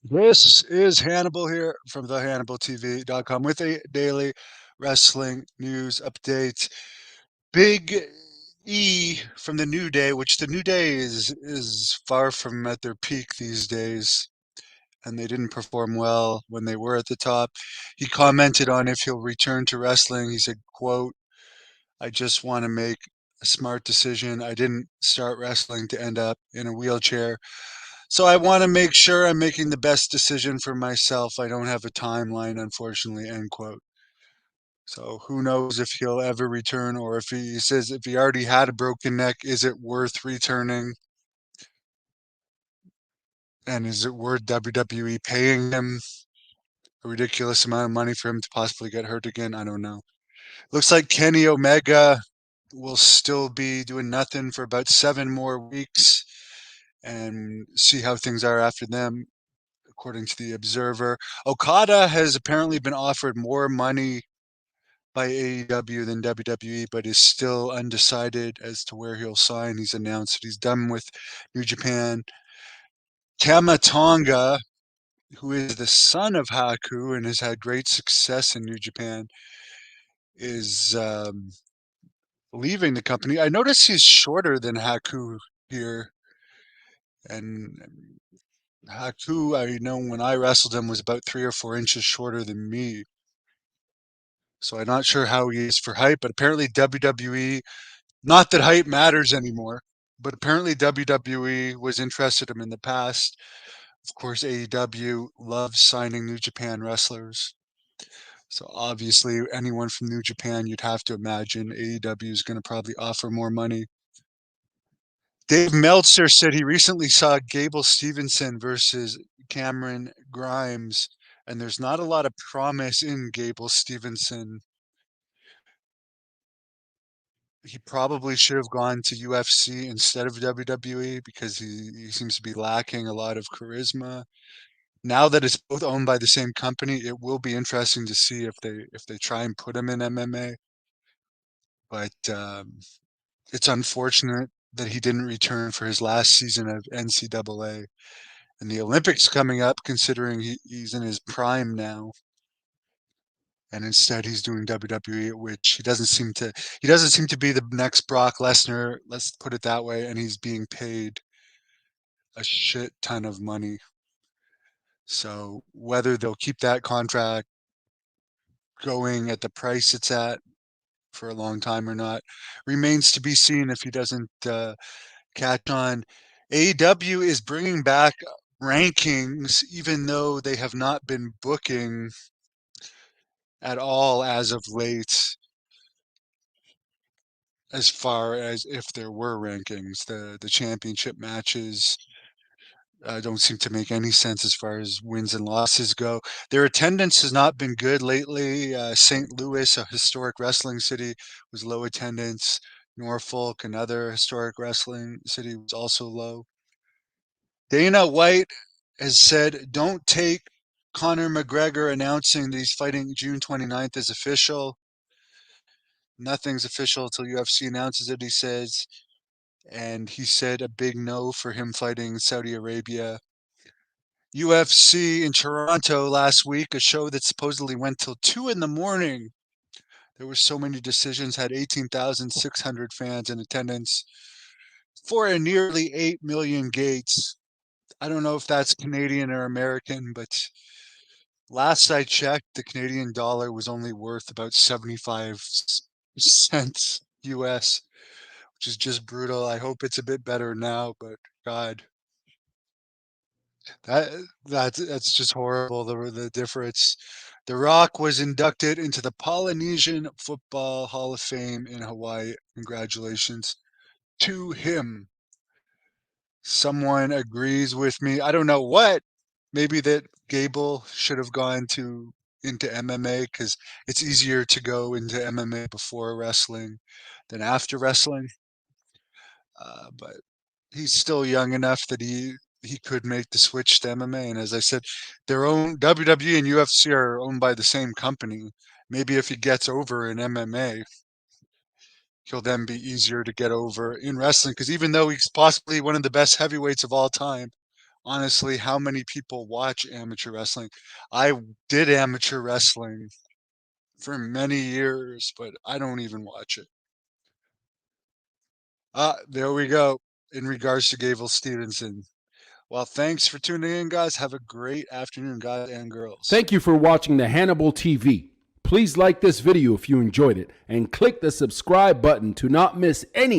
This is Hannibal here from thehannibaltv.com with a daily wrestling news update. Big E from the New Day, which the New Day is far from at their peak these days, and they didn't perform well when they were at the top. He commented on if he'll return to wrestling. He said, quote, "I just want to make a smart decision. I didn't start wrestling to end up in a wheelchair. So I want to make sure I'm making the best decision for myself. I don't have a timeline, unfortunately," end quote. So who knows if he'll ever return, or if he says if he already had a broken neck, is it worth returning? And is it worth WWE paying him a ridiculous amount of money for him to possibly get hurt again? I don't know. Looks like Kenny Omega will still be doing nothing for about 7 more weeks and see how things are after them, according to the Observer. Okada has apparently been offered more money by AEW than WWE, but is still undecided as to where he'll sign. He's announced that he's done with New Japan. Tamma Tonga, who is the son of Haku and has had great success in New Japan, is leaving the company. I notice he's shorter than Haku here, and Haku, I know when I wrestled him, was about 3 or 4 inches shorter than me. So I'm not sure how he is for height, but apparently WWE, not that height matters anymore, but apparently WWE was interested in him in the past. Of course, AEW loves signing New Japan wrestlers. So obviously, anyone from New Japan, you'd have to imagine AEW is going to probably offer more money. Dave Meltzer said he recently saw Gable Steveson versus Cameron Grimes, and there's not a lot of promise in Gable Steveson. He probably should have gone to UFC instead of WWE because he seems to be lacking a lot of charisma. Now that it's both owned by the same company, it will be interesting to see if they try and put him in MMA. But it's unfortunate that he didn't return for his last season of NCAA. And the Olympics coming up, considering he's in his prime now, and instead he's doing WWE, which he doesn't seem to be the next Brock Lesnar, let's put it that way, and he's being paid a shit ton of money. So whether they'll keep that contract going at the price it's at for a long time or not remains to be seen if he doesn't catch on. AEW is bringing back rankings, even though they have not been booking at all as of late. As far as if there were rankings, the championship matches don't seem to make any sense as far as wins and losses go. Their attendance has not been good lately. St. Louis, a historic wrestling city, was low attendance. Norfolk, another historic wrestling city, was also low. Dana White has said, "Don't take Conor McGregor announcing that he's fighting June 29th as official. Nothing's official until UFC announces it," he says. And he said a big no for him fighting Saudi Arabia. UFC in Toronto last week, a show that supposedly went till 2 in the morning. There were so many decisions, had 18,600 fans in attendance for a nearly 8 million gates. I don't know if that's Canadian or American, but last I checked, the Canadian dollar was only worth about 75 cents US, which is just brutal. I hope it's a bit better now, but God, that's just horrible. The difference. The Rock was inducted into the Polynesian Football Hall of Fame in Hawaii. Congratulations to him. Someone agrees with me. I don't know what. Maybe that Gable should have gone to into MMA because it's easier to go into MMA before wrestling than after wrestling. But he's still young enough that he could make the switch to MMA. And as I said, their own WWE and UFC are owned by the same company. Maybe if he gets over in MMA, he'll then be easier to get over in wrestling. Because even though he's possibly one of the best heavyweights of all time, honestly, how many people watch amateur wrestling? I did amateur wrestling for many years, but I don't even watch it. There we go. In regards to Gable Steveson. Well, thanks for tuning in, guys. Have a great afternoon, guys and girls. Thank you for watching the Hannibal TV. Please like this video if you enjoyed it and click the subscribe button to not miss any